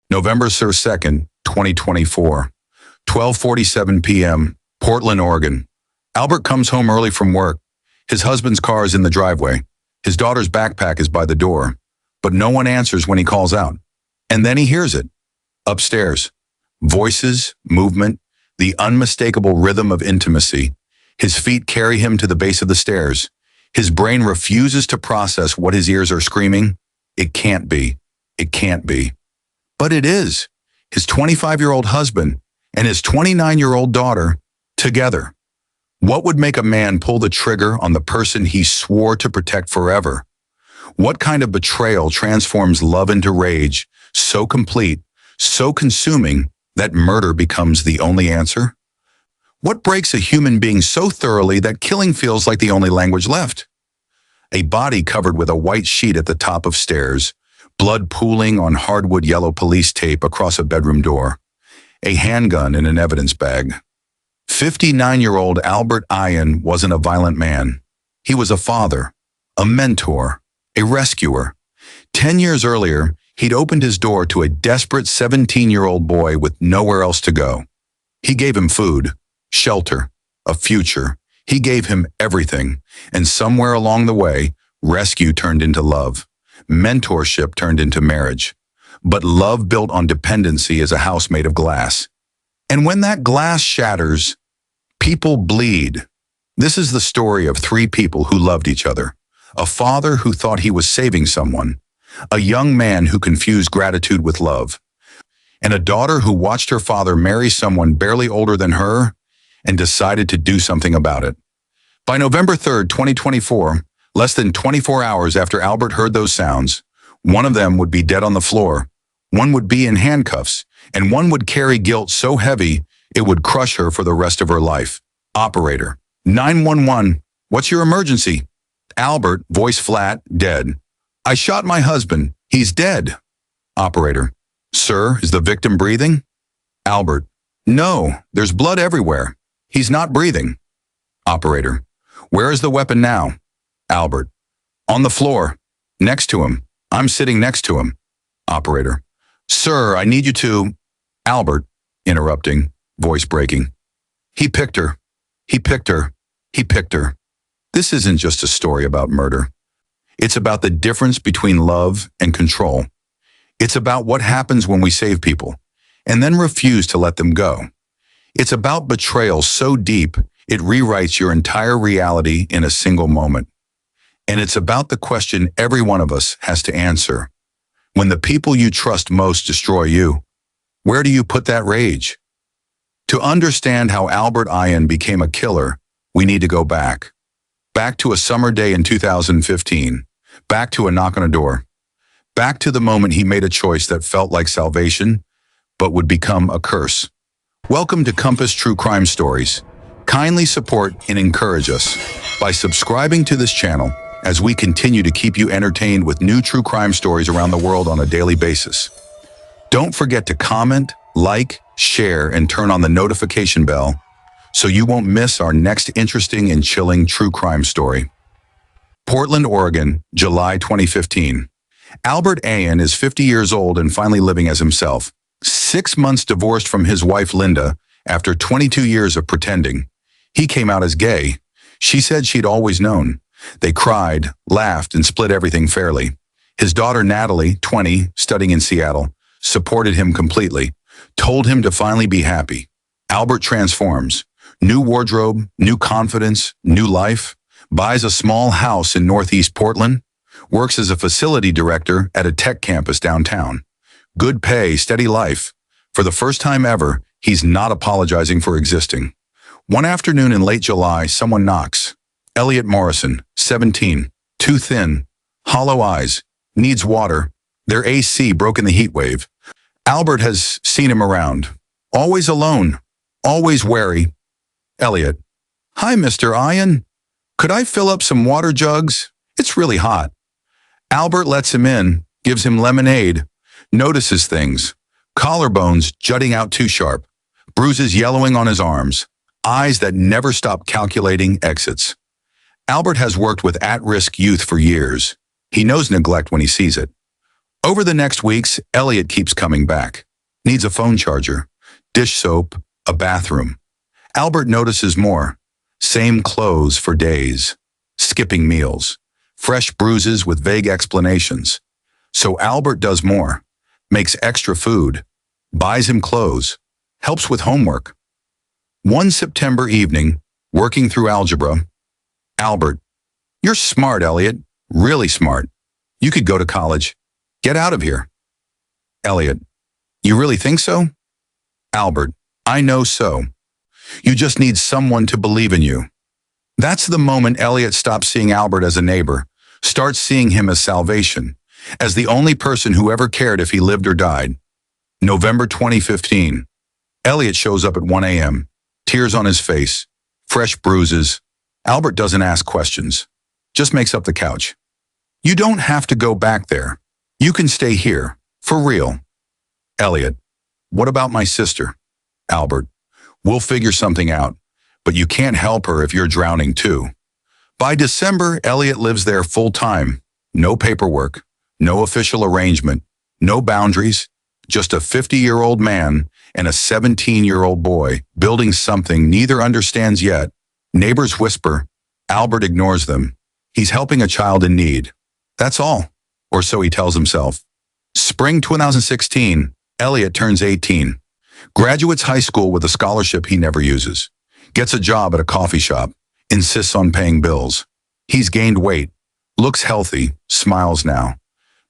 November 2nd, 2024, 12:47 p.m., Portland, Oregon. Albert comes home early from work. His husband's car is in the driveway. His daughter's backpack is by the door, but no one answers when he calls out. And then he hears it. Upstairs. Voices, movement, the unmistakable rhythm of intimacy. His feet carry him to the base of the stairs. His brain refuses to process what his ears are screaming. It can't be. It can't be. But it is. His 25-year-old husband and his 29-year-old daughter together. What would make a man pull the trigger on the person he swore to protect forever? What kind of betrayal transforms love into rage, so complete, so consuming, that murder becomes the only answer? What breaks a human being so thoroughly that killing feels like the only language left? A body covered with a white sheet at the top of stairs, blood pooling on hardwood yellow police tape across a bedroom door, a handgun in an evidence bag. 59-year-old Albert Ian wasn't a violent man. He was a father, a mentor, a rescuer. 10 years earlier, he'd opened his door to a desperate 17-year-old boy with nowhere else to go. He gave him food, shelter, a future. He gave him everything, and somewhere along the way, rescue turned into love. Mentorship turned into marriage. But love built on dependency is a house made of glass. And when that glass shatters, people bleed. This is the story of three people who loved each other. A father who thought he was saving someone, a young man who confused gratitude with love, and a daughter who watched her father marry someone barely older than her and decided to do something about it. By November 3rd, 2024, less than 24 hours after Albert heard those sounds, one of them would be dead on the floor, one would be in handcuffs, and one would carry guilt so heavy it would crush her for the rest of her life. Operator, 911, what's your emergency? Albert, voice flat, dead. I shot my husband. He's dead. Operator, sir, is the victim breathing? Albert, no, there's blood everywhere. He's not breathing. Operator, where is the weapon now? Albert, on the floor, next to him. I'm sitting next to him. Operator, sir, I need you to... Albert, interrupting, voice breaking. He picked her. He picked her. He picked her. This isn't just a story about murder. It's about the difference between love and control. It's about what happens when we save people and then refuse to let them go. It's about betrayal so deep it rewrites your entire reality in a single moment. And it's about the question every one of us has to answer. When the people you trust most destroy you, where do you put that rage? To understand how Albert Ian became a killer, we need to go back. Back to a summer day in 2015. Back to a knock on a door. Back to the moment he made a choice that felt like salvation, but would become a curse. Welcome to Compass True Crime Stories. Kindly support and encourage us by subscribing to this channel as we continue to keep you entertained with new true crime stories around the world on a daily basis. Don't forget to comment, like, share, and turn on the notification bell so you won't miss our next interesting and chilling true crime story. Portland, Oregon, July 2015. Albert Ian is 50 years old and finally living as himself. 6 months divorced from his wife Linda after 22 years of pretending. He came out as gay. She said she'd always known. They cried, laughed, and split everything fairly. His daughter Natalie, 20, studying in Seattle, supported him completely, told him to finally be happy. Albert transforms. New wardrobe, new confidence, new life. Buys a small house in Northeast Portland. Works as a facility director at a tech campus downtown. Good pay, steady life. For the first time ever, he's not apologizing for existing. One afternoon in late July, someone knocks. Elliot Morrison, 17, too thin, hollow eyes, needs water. Their AC broke in the heat wave. Albert has seen him around. Always alone, always wary. Elliot, hi, Mr. Ian. Could I fill up some water jugs? It's really hot. Albert lets him in, gives him lemonade, notices things. Collarbones jutting out too sharp, bruises yellowing on his arms, eyes that never stop calculating exits. Albert has worked with at-risk youth for years. He knows neglect when he sees it. Over the next weeks, Elliot keeps coming back. Needs a phone charger, dish soap, a bathroom. Albert notices more. Same clothes for days. Skipping meals. Fresh bruises with vague explanations. So Albert does more. Makes extra food. Buys him clothes. Helps with homework. One September evening, working through algebra. Albert, you're smart, Elliot. Really smart. You could go to college. Get out of here. Elliot, you really think so? Albert, I know so. You just need someone to believe in you. That's the moment Elliot stops seeing Albert as a neighbor, starts seeing him as salvation, as the only person who ever cared if he lived or died. November 2015. Elliot shows up at 1 a.m., tears on his face, fresh bruises. Albert doesn't ask questions, just makes up the couch. You don't have to go back there. You can stay here, for real. Elliot, what about my sister? Albert, we'll figure something out, but you can't help her if you're drowning too. By December, Elliot lives there full time. No paperwork, no official arrangement, no boundaries, just a 50-year-old man and a 17-year-old boy building something neither understands yet. Neighbors whisper. Albert ignores them. He's helping a child in need. That's all, or so he tells himself. Spring 2016, Elliot turns 18. Graduates high school with a scholarship he never uses. Gets a job at a coffee shop. Insists on paying bills. He's gained weight. Looks healthy. Smiles now.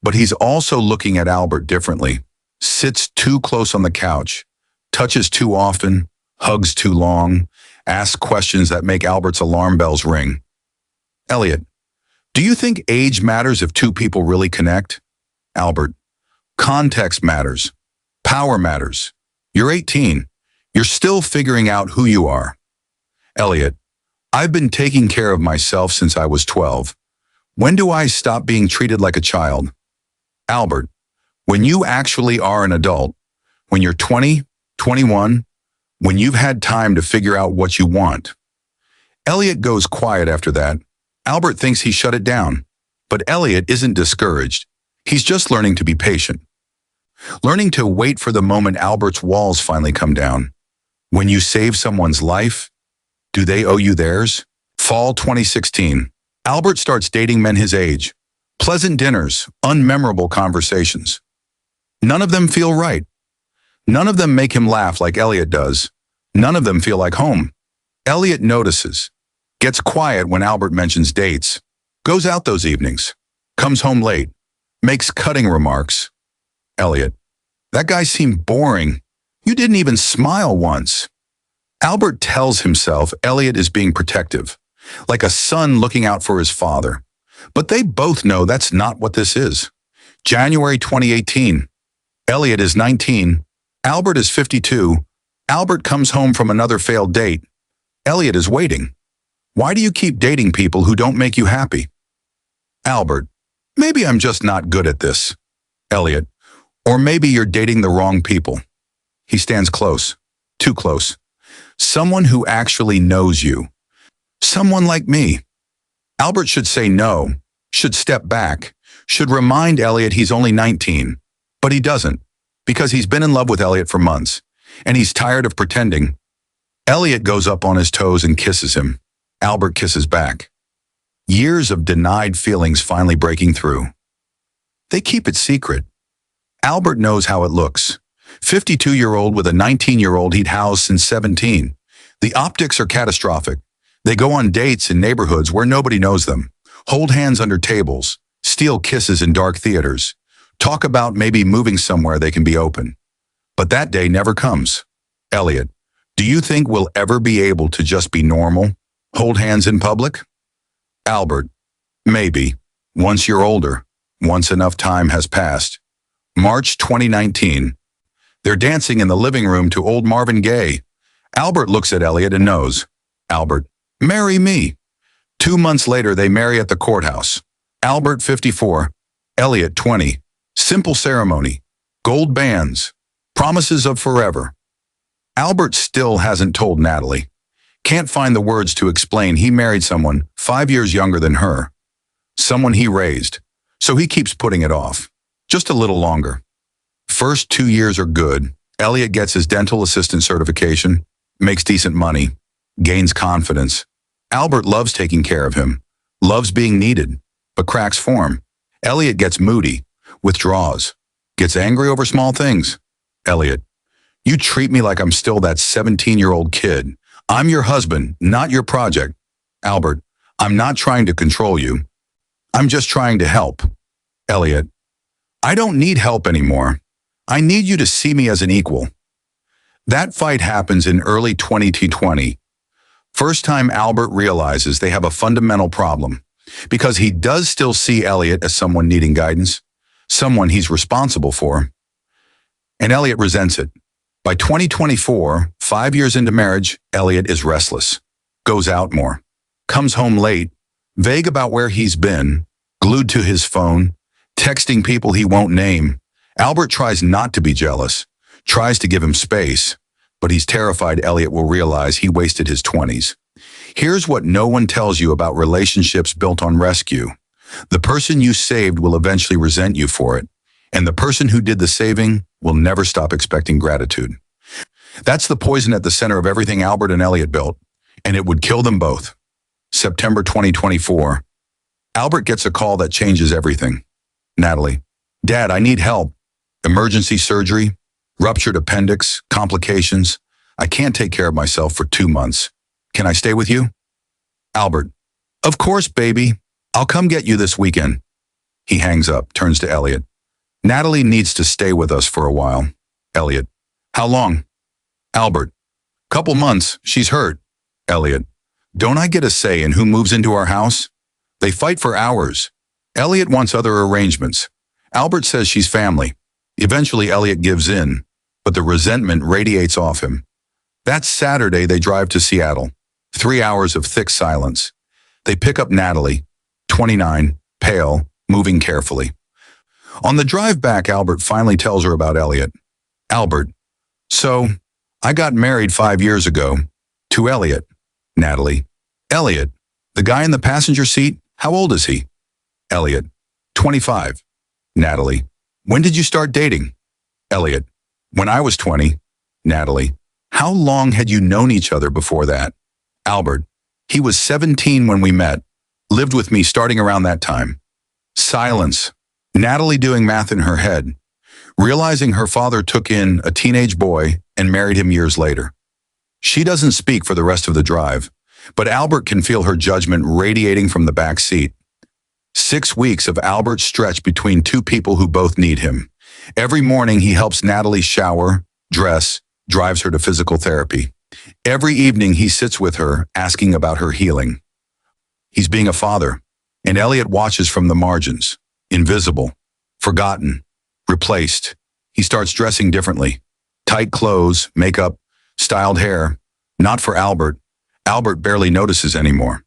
But he's also looking at Albert differently. Sits too close on the couch. Touches too often. Hugs too long. Asks questions that make Albert's alarm bells ring. Elliot, do you think age matters if two people really connect? Albert, context matters. Power matters. You're 18. You're still figuring out who you are. Elliot, I've been taking care of myself since I was 12. When do I stop being treated like a child? Albert, when you actually are an adult, when you're 20, 21, when you've had time to figure out what you want. Elliot goes quiet after that. Albert thinks he shut it down, but Elliot isn't discouraged. He's just learning to be patient. Learning to wait for the moment Albert's walls finally come down. When you save someone's life, do they owe you theirs? Fall 2016. Albert starts dating men his age. Pleasant dinners, unmemorable conversations. None of them feel right. None of them make him laugh like Elliot does. None of them feel like home. Elliot notices. Gets quiet when Albert mentions dates. Goes out those evenings. Comes home late. Makes cutting remarks. Elliot, that guy seemed boring. You didn't even smile once. Albert tells himself Elliot is being protective, like a son looking out for his father. But they both know that's not what this is. January 2018. Elliot is 19. Albert is 52. Albert comes home from another failed date. Elliot is waiting. Why do you keep dating people who don't make you happy? Albert, maybe I'm just not good at this. Elliot, or maybe you're dating the wrong people. He stands close, too close. Someone who actually knows you. Someone like me. Albert should say no, should step back, should remind Elliot he's only 19. But he doesn't, because he's been in love with Elliot for months, and he's tired of pretending. Elliot goes up on his toes and kisses him. Albert kisses back. Years of denied feelings finally breaking through. They keep it secret. Albert knows how it looks. 52-year-old with a 19-year-old he'd housed since 17. The optics are catastrophic. They go on dates in neighborhoods where nobody knows them, hold hands under tables, steal kisses in dark theaters, talk about maybe moving somewhere they can be open. But that day never comes. Elliot, do you think we'll ever be able to just be normal, hold hands in public? Albert, maybe, once you're older, once enough time has passed. March 2019. They're dancing in the living room to old Marvin Gaye. Albert looks at Elliot and knows. Albert, marry me. 2 months later, they marry at the courthouse. Albert, 54. Elliot, 20. Simple ceremony. Gold bands. Promises of forever. Albert still hasn't told Natalie. Can't find the words to explain he married someone 5 years younger than her. Someone he raised. So he keeps putting it off. just a little longer. First 2 years are good. Elliot gets his dental assistant certification, makes decent money, gains confidence. Albert loves taking care of him, loves being needed, but cracks form. Elliot gets moody, withdraws, gets angry over small things. Elliot, you treat me like I'm still that 17-year-old kid. I'm your husband, not your project. Albert, I'm not trying to control you. I'm just trying to help. Elliot, I don't need help anymore. I need you to see me as an equal. That fight happens in early 2020. First time Albert realizes they have a fundamental problem, because he does still see Elliot as someone needing guidance, someone he's responsible for. And Elliot resents it. By 2024, 5 years into marriage, Elliot is restless, goes out more, comes home late, vague about where he's been, glued to his phone, texting people he won't name. Albert tries not to be jealous, tries to give him space, but he's terrified Elliot will realize he wasted his 20s. Here's what no one tells you about relationships built on rescue. The person you saved will eventually resent you for it, and the person who did the saving will never stop expecting gratitude. That's the poison at the center of everything Albert and Elliot built, and it would kill them both. September 2024. Albert gets a call that changes everything. Natalie, Dad, I need help. Emergency surgery, ruptured appendix, complications. I can't take care of myself for 2 months. Can I stay with you? Albert, of course, baby. I'll come get you this weekend. He hangs up, turns to Elliot. Natalie needs to stay with us for a while. Elliot, how long? Albert, couple months. She's hurt. Elliot, don't I get a say in who moves into our house? They fight for hours. Elliot wants other arrangements. Albert says she's family. Eventually, Elliot gives in, but the resentment radiates off him. That Saturday, they drive to Seattle. 3 hours of thick silence. They pick up Natalie, 29, pale, moving carefully. On the drive back, Albert finally tells her about Elliot. Albert, so, I got married 5 years ago. To Elliot. Natalie, Elliot, the guy in the passenger seat, how old is he? Elliot, 25. Natalie, when did you start dating? Elliot, when I was 20. Natalie, how long had you known each other before that? Albert, he was 17 when we met, lived with me starting around that time. Silence. Natalie doing math in her head, realizing her father took in a teenage boy and married him years later. She doesn't speak for the rest of the drive, but Albert can feel her judgment radiating from the back seat. 6 weeks of Albert stretched between two people who both need him. Every morning he helps Natalie shower, dress, drives her to physical therapy. Every evening he sits with her, asking about her healing. He's being a father, and Elliot watches from the margins, invisible, forgotten, replaced. He starts dressing differently. Tight clothes, makeup, styled hair. Not for Albert. Albert barely notices anymore.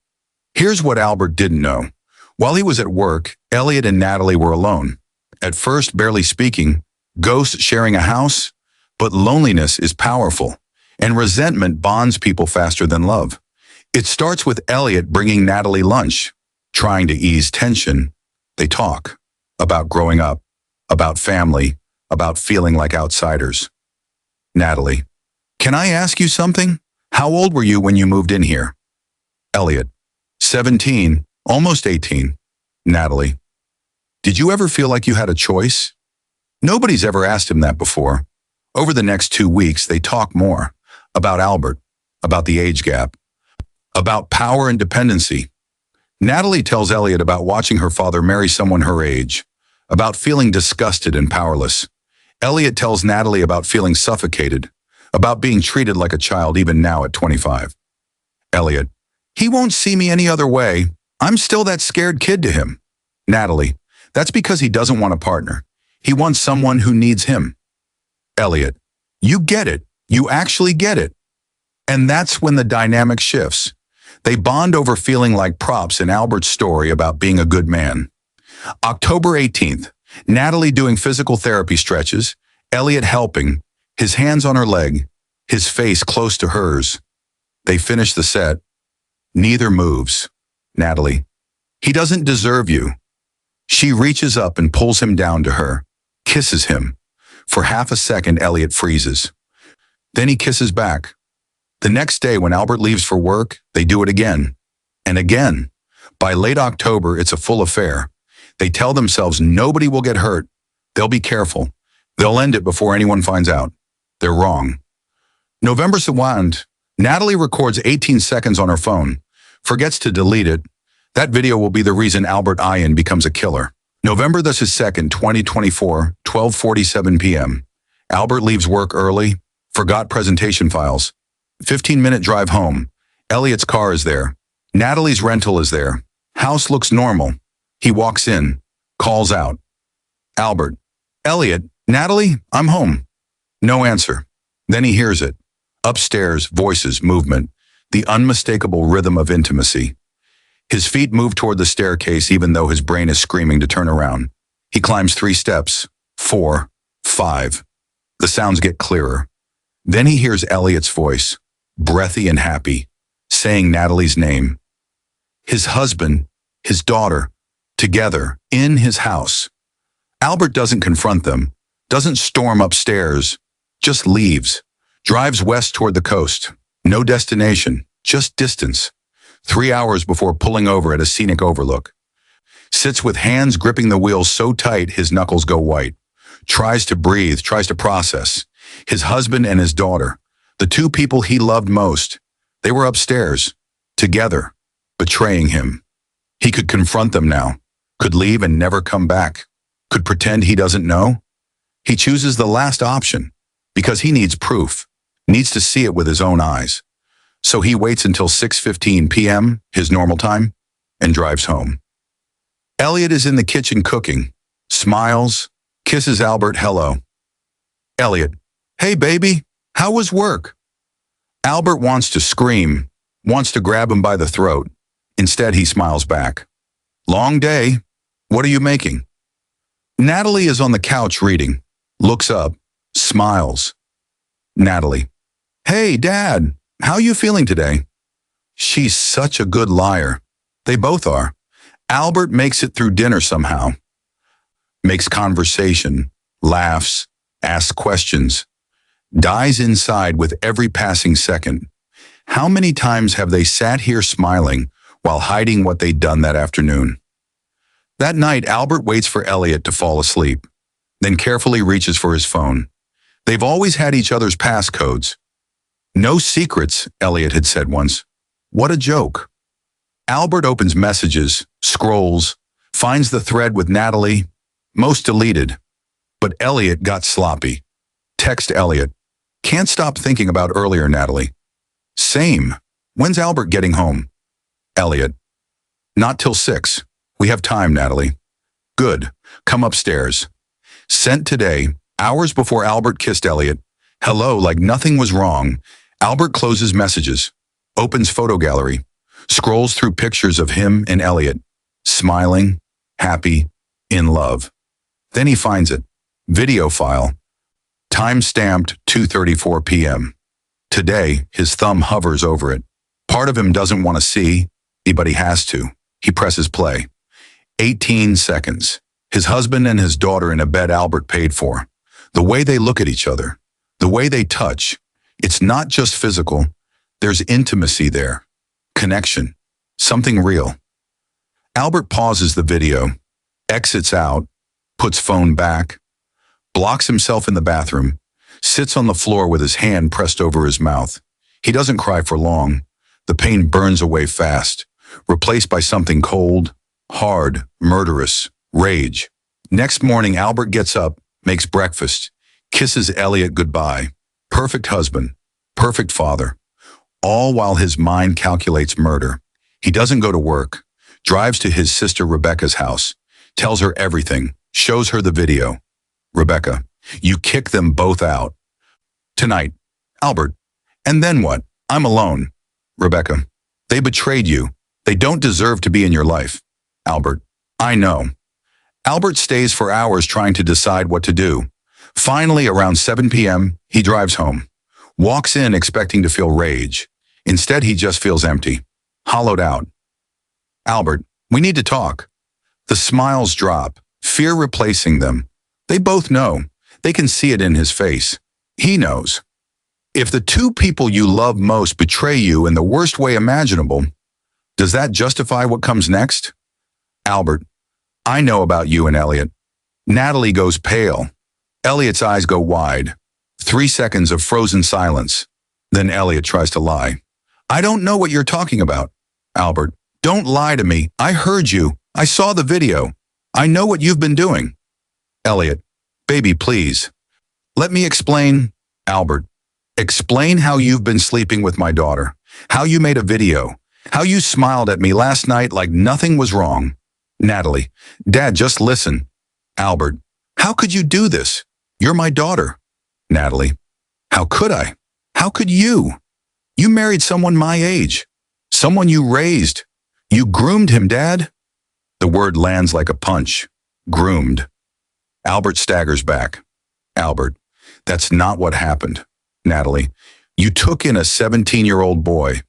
Here's what Albert didn't know. While he was at work, Elliot and Natalie were alone. At first, barely speaking, ghosts sharing a house, but loneliness is powerful, and resentment bonds people faster than love. It starts with Elliot bringing Natalie lunch, trying to ease tension. They talk about growing up, about family, about feeling like outsiders. Natalie, can I ask you something? How old were you when you moved in here? Elliot, 17, almost 18. Natalie, did you ever feel like you had a choice? Nobody's ever asked him that before. Over the next 2 weeks, they talk more about Albert, about the age gap, about power and dependency. Natalie tells Elliot about watching her father marry someone her age, about feeling disgusted and powerless. Elliot tells Natalie about feeling suffocated, about being treated like a child even now at 25. Elliot, he won't see me any other way. I'm still that scared kid to him. Natalie, that's because he doesn't want a partner. He wants someone who needs him. Elliot, you get it. You actually get it. And that's when the dynamic shifts. They bond over feeling like props in Albert's story about being a good man. October 18th, Natalie doing physical therapy stretches, Elliot helping, his hands on her leg, his face close to hers. They finish the set. Neither moves. Natalie, he doesn't deserve you. She reaches up and pulls him down to her. kisses him. For half a second, Elliot freezes. Then he kisses back. The next day, when Albert leaves for work, they do it again. And again. By late October, it's a full affair. They tell themselves nobody will get hurt. They'll be careful. They'll end it before anyone finds out. They're wrong. November 2nd, Natalie records 18 seconds on her phone, forgets to delete it. That video will be the reason Albert Ian becomes a killer. November 2nd, 2024, 12:47 p.m. Albert leaves work early, forgot presentation files. 15-minute drive home. Elliot's car is there. Natalie's rental is there. House looks normal. He walks in, calls out. Albert. Elliot. Natalie, I'm home. No answer. Then he hears it. Upstairs, voices, movement, the unmistakable rhythm of intimacy. His feet move toward the staircase even though his brain is screaming to turn around. He climbs 3 steps, 4, 5. The sounds get clearer. Then he hears Elliot's voice, breathy and happy, saying Natalie's name. His husband, his daughter, together, in his house. Albert doesn't confront them, doesn't storm upstairs, just leaves, drives west toward the coast. No destination, just distance. 3 hours before pulling over at a scenic overlook. Sits with hands gripping the wheel so tight his knuckles go white. Tries to breathe, tries to process. His husband and his daughter, the 2 people he loved most, they were upstairs, together, betraying him. He could confront them now, could leave and never come back, could pretend he doesn't know. He chooses the last option because he needs proof, needs to see it with his own eyes. So he waits until 6:15 p.m., his normal time, and drives home. Elliot is in the kitchen cooking, smiles, kisses Albert hello. Elliot, hey baby, how was work? Albert wants to scream, wants to grab him by the throat. Instead, he smiles back. Long day. What are you making? Natalie is on the couch reading, looks up, smiles. Natalie, hey Dad, how you feeling today? She's such a good liar. They both are. Albert makes it through dinner somehow. Makes conversation, laughs, asks questions. Dies inside with every passing second. How many times have they sat here smiling while hiding what they'd done that afternoon? That night, Albert waits for Elliot to fall asleep, then carefully reaches for his phone. They've always had each other's passcodes. No secrets, Elliot had said once. What a joke. Albert opens messages, scrolls, finds the thread with Natalie, most deleted. But Elliot got sloppy. Text Elliot. Can't stop thinking about earlier, Natalie. Same. When's Albert getting home? Elliot. Not till 6. We have time, Natalie. Good. Come upstairs. Sent today, hours before Albert kissed Elliot. Hello, like nothing was wrong. Albert closes messages, opens photo gallery, scrolls through pictures of him and Elliot, smiling, happy, in love. Then he finds it. Video file. Time stamped 2:34 p.m. Today, his thumb hovers over it. Part of him doesn't want to see, but he has to. He presses play. 18 seconds. His husband and his daughter in a bed Albert paid for. The way they look at each other. The way they touch. It's not just physical. There's intimacy there. Connection. Something real. Albert pauses the video, exits out, puts phone back, blocks himself in the bathroom, sits on the floor with his hand pressed over his mouth. He doesn't cry for long. The pain burns away fast, replaced by something cold, hard, murderous, rage. Next morning, Albert gets up, makes breakfast, kisses Elliot goodbye. Perfect husband, perfect father, all while his mind calculates murder. He doesn't go to work, drives to his sister Rebecca's house, tells her everything, shows her the video. Rebecca, you kick them both out. Tonight. Albert, and then what? I'm alone. Rebecca, they betrayed you. They don't deserve to be in your life. Albert, I know. Albert stays for hours trying to decide what to do. Finally, around 7 p.m., he drives home. Walks in expecting to feel rage. Instead, he just feels empty. Hollowed out. Albert, we need to talk. The smiles drop, fear replacing them. They both know. They can see it in his face. He knows. If the two people you love most betray you in the worst way imaginable, does that justify what comes next? Albert, I know about you and Elliot. Natalie goes pale. Elliot's eyes go wide. 3 seconds of frozen silence. Then Elliot tries to lie. I don't know what you're talking about. Albert, don't lie to me. I heard you. I saw the video. I know what you've been doing. Elliot, baby, please. Let me explain. Albert, explain how you've been sleeping with my daughter, how you made a video, how you smiled at me last night like nothing was wrong. Natalie, Dad, just listen. Albert, how could you do this? You're my daughter. Natalie, how could I? How could you? You married someone my age, someone you raised. You groomed him, Dad. The word lands like a punch. Groomed. Albert staggers back. Albert, that's not what happened. Natalie, you took in a 17-year-old boy.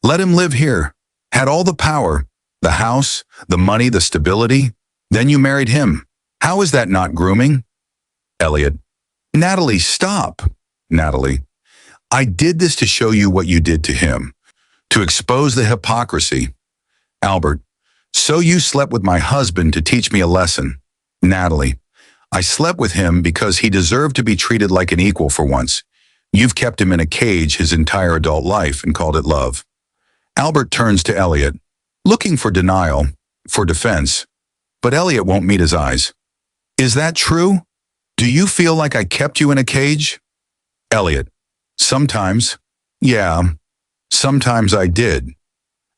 Let him live here. Had all the power, the house, the money, the stability. Then you married him. How is that not grooming? Elliot, Natalie, stop. Natalie, I did this to show you what you did to him, to expose the hypocrisy. Albert, so you slept with my husband to teach me a lesson. Natalie, I slept with him because he deserved to be treated like an equal for once. You've kept him in a cage his entire adult life and called it love. Albert turns to Elliot, looking for denial, for defense, but Elliot won't meet his eyes. Is that true? Do you feel like I kept you in a cage? Elliot, sometimes. Yeah, sometimes I did.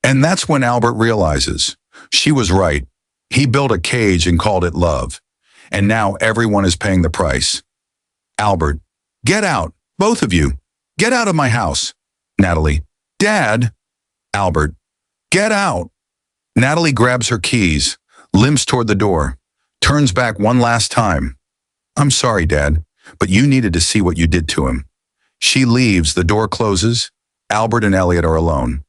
And that's when Albert realizes she was right. He built a cage and called it love. And now everyone is paying the price. Albert, get out, both of you. Get out of my house. Natalie, Dad. Albert, get out. Natalie grabs her keys, limps toward the door, turns back one last time. I'm sorry, Dad, but you needed to see what you did to him. She leaves, the door closes. Albert and Elliot are alone.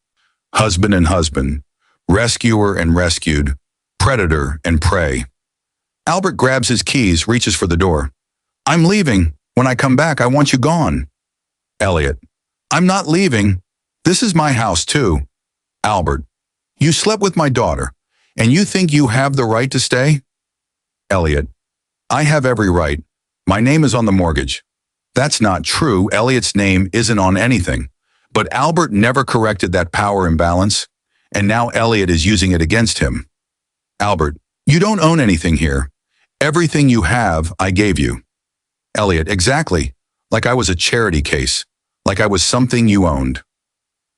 Husband and husband, rescuer and rescued, predator and prey. Albert grabs his keys, reaches for the door. I'm leaving. When I come back, I want you gone. Elliot, I'm not leaving. This is my house too. Albert, you slept with my daughter, and you think you have the right to stay? Elliot, I have every right. My name is on the mortgage. That's not true. Elliot's name isn't on anything. But Albert never corrected that power imbalance, and now Elliot is using it against him. Albert, you don't own anything here. Everything you have, I gave you. Elliot, exactly. Like I was a charity case. Like I was something you owned.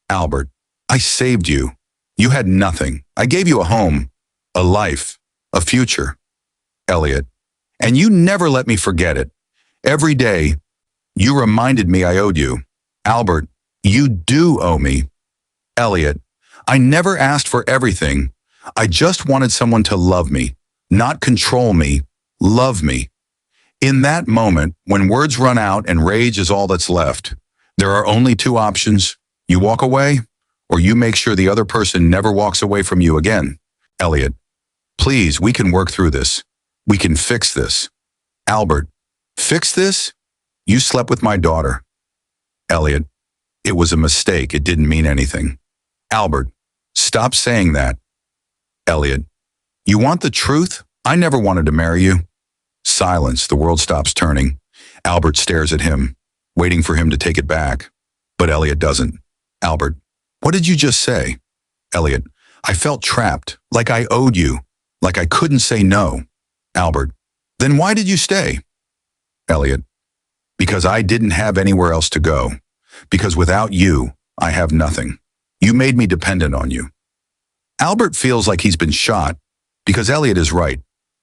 Albert, I saved you. You had nothing. I gave you a home, a life, a future. Elliot, and you never let me forget it. Every day, you reminded me I owed you. Albert, you do owe me. Elliot, I never asked for everything. I just wanted someone to love me, not control me, love me. In that moment, when words run out and rage is all that's left, there are only two options. You walk away, or you make sure the other person never walks away from you again. Elliot, please, we can work through this. We can fix this. Albert, fix this? You slept with my daughter. Elliot, it was a mistake. It didn't mean anything. Albert, stop saying that. Elliot, you want the truth? I never wanted to marry you. Silence. The world stops turning. Albert stares at him, waiting for him to take it back. But Elliot doesn't. Albert, what did you just say? Elliot, I felt trapped, like I owed you, like I couldn't say no. Albert, then why did you stay? Elliot, because I didn't have anywhere else to go. Because without you, I have nothing. You made me dependent on you. Albert feels like he's been shot, because Elliot is right.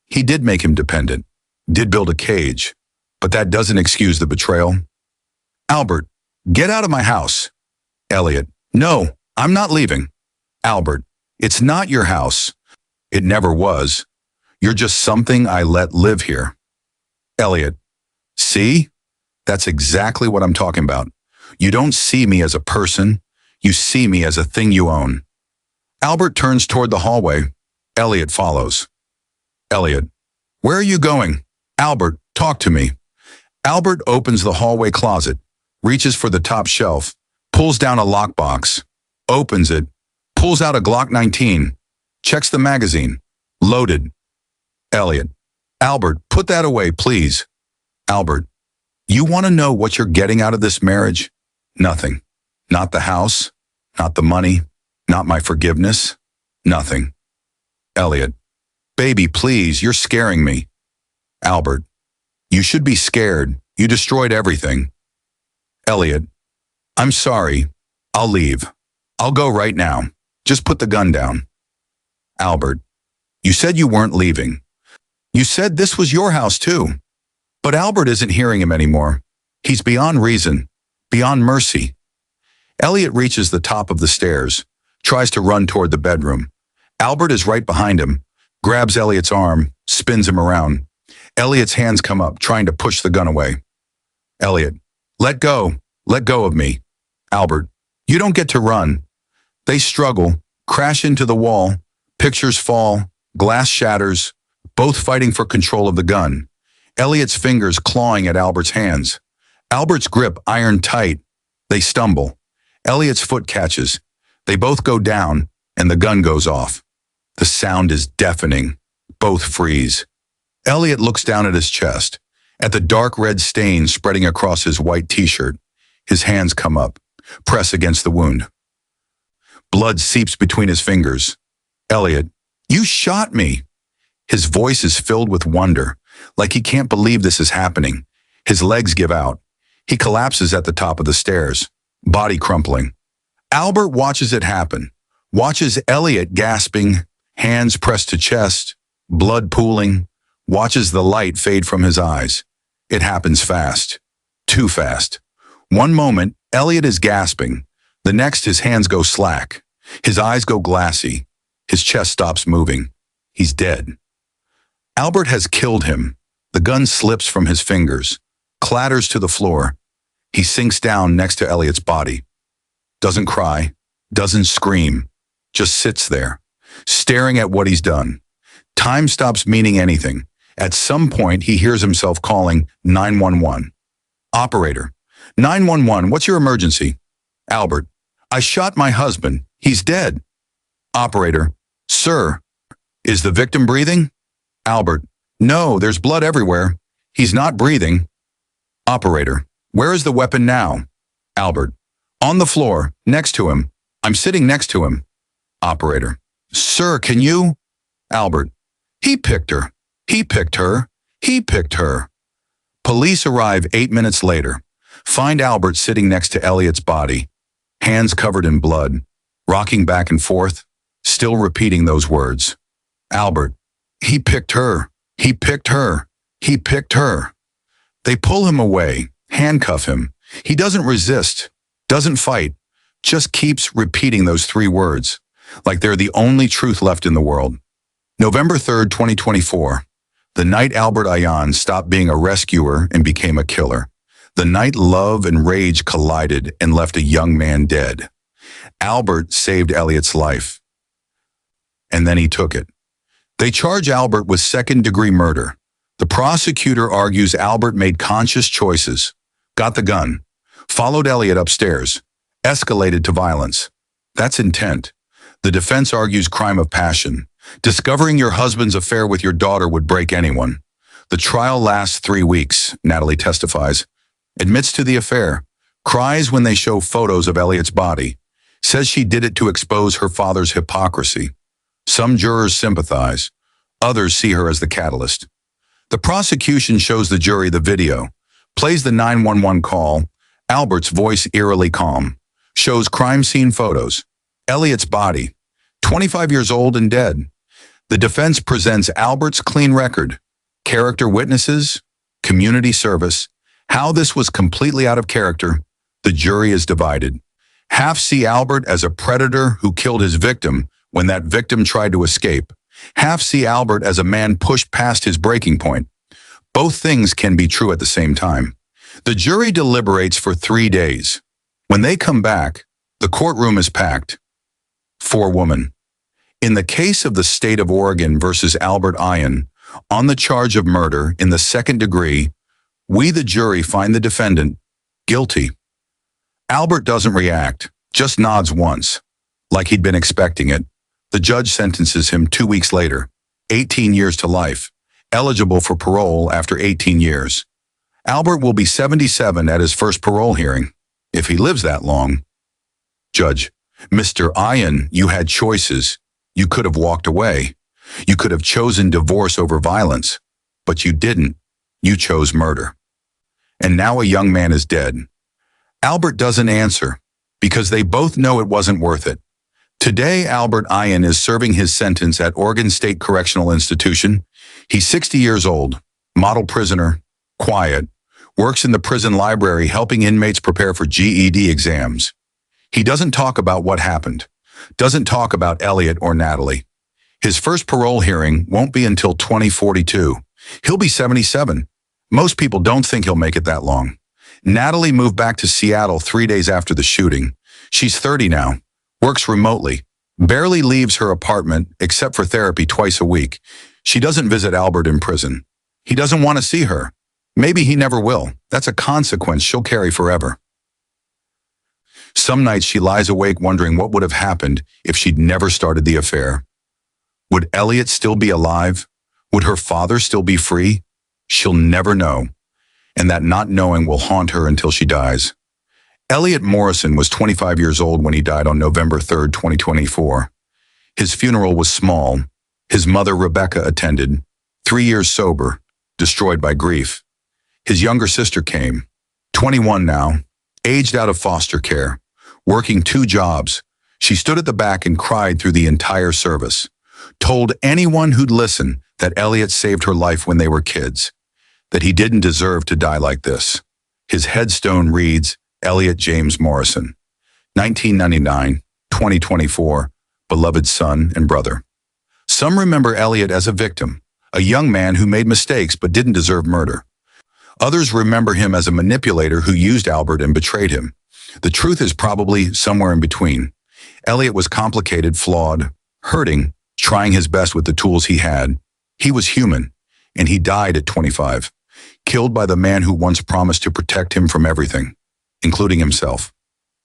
He did make him dependent, did build a cage, but that doesn't excuse the betrayal. Albert, get out of my house. Elliot, no, I'm not leaving. Albert, it's not your house. It never was. You're just something I let live here. Elliot, see? That's exactly what I'm talking about. You don't see me as a person. You see me as a thing you own. Albert turns toward the hallway. Elliot follows. Elliot, where are you going? Albert, Talk to me. Albert opens the hallway closet, reaches for the top shelf, pulls down a lockbox, opens it, pulls out a Glock 19, checks the magazine. Loaded. Elliot. Albert, put that away, please. Albert. You want to know what you're getting out of this marriage? Nothing. Not the house, not the money, not my forgiveness, nothing. Elliot. Baby, please, you're scaring me. Albert. You should be scared. You destroyed everything. Elliot. I'm sorry. I'll leave. I'll go right now. Just put the gun down. Albert. You said you weren't leaving. You said this was your house too. But Albert isn't hearing him anymore. He's beyond reason, beyond mercy. Elliot reaches the top of the stairs, tries to run toward the bedroom. Albert is right behind him, grabs Elliot's arm, spins him around. Elliot's hands come up, trying to push the gun away. Elliot, let go of me. Albert, you don't get to run. They struggle, crash into the wall, pictures fall, glass shatters, both fighting for control of the gun. Elliot's fingers clawing at Albert's hands. Albert's grip iron tight. They stumble. Elliot's foot catches. They both go down, and the gun goes off. The sound is deafening. Both freeze. Elliot looks down at his chest, at the dark red stain spreading across his white t-shirt. His hands come up, press against the wound. Blood seeps between his fingers. Elliot, you shot me. His voice is filled with wonder, like he can't believe this is happening. His legs give out. He collapses at the top of the stairs, body crumpling. Albert watches it happen, watches Elliot gasping, hands pressed to chest, blood pooling, watches the light fade from his eyes. It happens fast, too fast. One moment, Elliot is gasping. The next, his hands go slack. His eyes go glassy. His chest stops moving. He's dead. Albert has killed him. The gun slips from his fingers, clatters to the floor. He sinks down next to Elliot's body. Doesn't cry, doesn't scream, just sits there, staring at what he's done. Time stops meaning anything. At some point, he hears himself calling 911. Operator, 911, what's your emergency? Albert, I shot my husband. He's dead. Operator, sir, is the victim breathing? Albert, no, there's blood everywhere. He's not breathing. Operator, where is the weapon now? Albert, on the floor, next to him. I'm sitting next to him. Operator, sir, can you? Albert, he picked her. He picked her. He picked her. Police arrive 8 minutes later, find Albert sitting next to Elliot's body, hands covered in blood, rocking back and forth, still repeating those words. Albert, he picked her. He picked her. He picked her. They pull him away, handcuff him. He doesn't resist, doesn't fight, just keeps repeating those 3 words, like they're the only truth left in the world. November 3rd, 2024. The night Albert Ayan stopped being a rescuer and became a killer. The night love and rage collided and left a young man dead. Albert saved Elliot's life. And then he took it. They charge Albert with second-degree murder. The prosecutor argues Albert made conscious choices, got the gun, followed Elliot upstairs, escalated to violence. That's intent. The defense argues crime of passion. Discovering your husband's affair with your daughter would break anyone. The trial lasts 3 weeks, Natalie testifies, admits to the affair, cries when they show photos of Elliot's body, says she did it to expose her father's hypocrisy. Some jurors sympathize. Others see her as the catalyst. The prosecution shows the jury the video, plays the 911 call, Albert's voice eerily calm, shows crime scene photos, Elliot's body, 25 years old and dead. The defense presents Albert's clean record, character witnesses, community service, how this was completely out of character. The jury is divided. Half see Albert as a predator who killed his victim when that victim tried to escape. Half see Albert as a man pushed past his breaking point. Both things can be true at the same time. The jury deliberates for 3 days. When they come back, the courtroom is packed. 4 women. In the case of the state of Oregon versus Albert Ayan, On the charge of murder in the second degree, we, the jury, find the defendant guilty. Albert doesn't react, just nods once, like he'd been expecting it. The judge sentences him 2 weeks later, 18 years to life, eligible for parole after 18 years. Albert will be 77 at his first parole hearing, if he lives that long. Judge: Mr. Ian, you had choices. You could have walked away. You could have chosen divorce over violence, but you didn't. You chose murder. And now a young man is dead. Albert doesn't answer, because they both know it wasn't worth it. Today, Albert Ian is serving his sentence at Oregon State Correctional Institution. He's 60 years old, model prisoner, quiet, works in the prison library helping inmates prepare for GED exams. He doesn't talk about what happened, doesn't talk about Elliot or Natalie. His first parole hearing won't be until 2042. He'll be 77. Most people don't think he'll make it that long. Natalie moved back to Seattle 3 days after the shooting. She's 30 now, works remotely, barely leaves her apartment except for therapy twice a week. She doesn't visit Albert in prison. He doesn't want to see her. Maybe he never will. That's a consequence she'll carry forever. Some nights she lies awake wondering what would have happened if she'd never started the affair. Would Elliot still be alive? Would her father still be free? She'll never know, and that not knowing will haunt her until she dies. Elliot Morrison was 25 years old when he died on November 3, 2024. His funeral was small. His mother, Rebecca, attended, 3 years sober, destroyed by grief. His younger sister came, 21 now, aged out of foster care, working 2 jobs. She stood at the back and cried through the entire service, told anyone who'd listen that Elliot saved her life when they were kids, that he didn't deserve to die like this. His headstone reads, Elliot James Morrison, 1999-2024, beloved son and brother. Some remember Elliot as a victim, a young man who made mistakes but didn't deserve murder. Others remember him as a manipulator who used Albert and betrayed him. The truth is probably somewhere in between. Elliot was complicated, flawed, hurting, trying his best with the tools he had. He was human, and he died at 25, killed by the man who once promised to protect him from everything, including himself.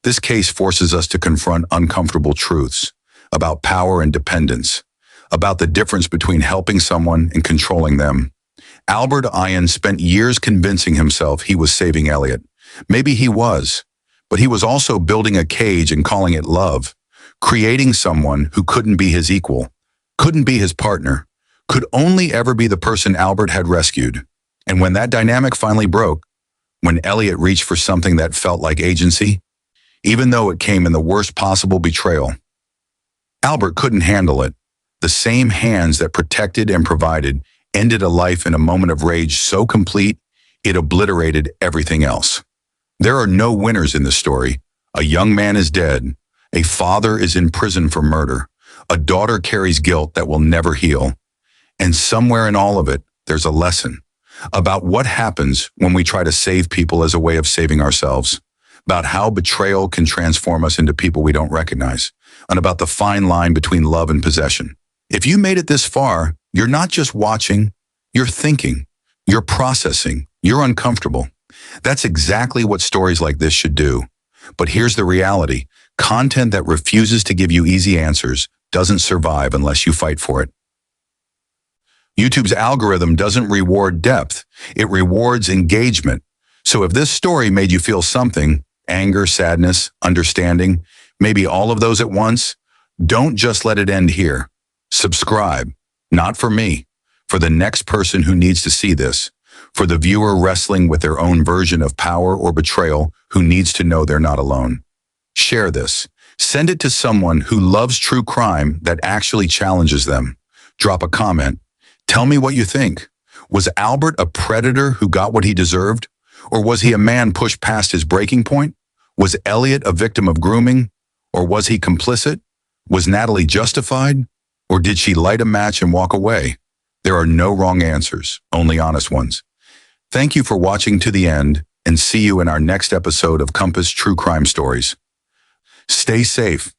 This case forces us to confront uncomfortable truths about power and dependence, about the difference between helping someone and controlling them. Albert Ian spent years convincing himself he was saving Elliot. Maybe he was, but he was also building a cage and calling it love, creating someone who couldn't be his equal, couldn't be his partner, could only ever be the person Albert had rescued. And when that dynamic finally broke, when Elliot reached for something that felt like agency, even though it came in the worst possible betrayal, Albert couldn't handle it. The same hands that protected and provided ended a life in a moment of rage so complete, it obliterated everything else. There are no winners in this story. A young man is dead. A father is in prison for murder. A daughter carries guilt that will never heal. And somewhere in all of it, there's a lesson about what happens when we try to save people as a way of saving ourselves, about how betrayal can transform us into people we don't recognize, and about the fine line between love and possession. If you made it this far, you're not just watching, you're thinking, you're processing, you're uncomfortable. That's exactly what stories like this should do. But here's the reality. Content that refuses to give you easy answers doesn't survive unless you fight for it. YouTube's algorithm doesn't reward depth, it rewards engagement. So if this story made you feel something, anger, sadness, understanding, maybe all of those at once, don't just let it end here. Subscribe, not for me, for the next person who needs to see this, for the viewer wrestling with their own version of power or betrayal who needs to know they're not alone. Share this. Send it to someone who loves true crime that actually challenges them. Drop a comment. Tell me what you think. Was Albert a predator who got what he deserved? Or was he a man pushed past his breaking point? Was Elliot a victim of grooming? Or was he complicit? Was Natalie justified? Or did she light a match and walk away? There are no wrong answers, only honest ones. Thank you for watching to the end, and see you in our next episode of Compass True Crime Stories. Stay safe,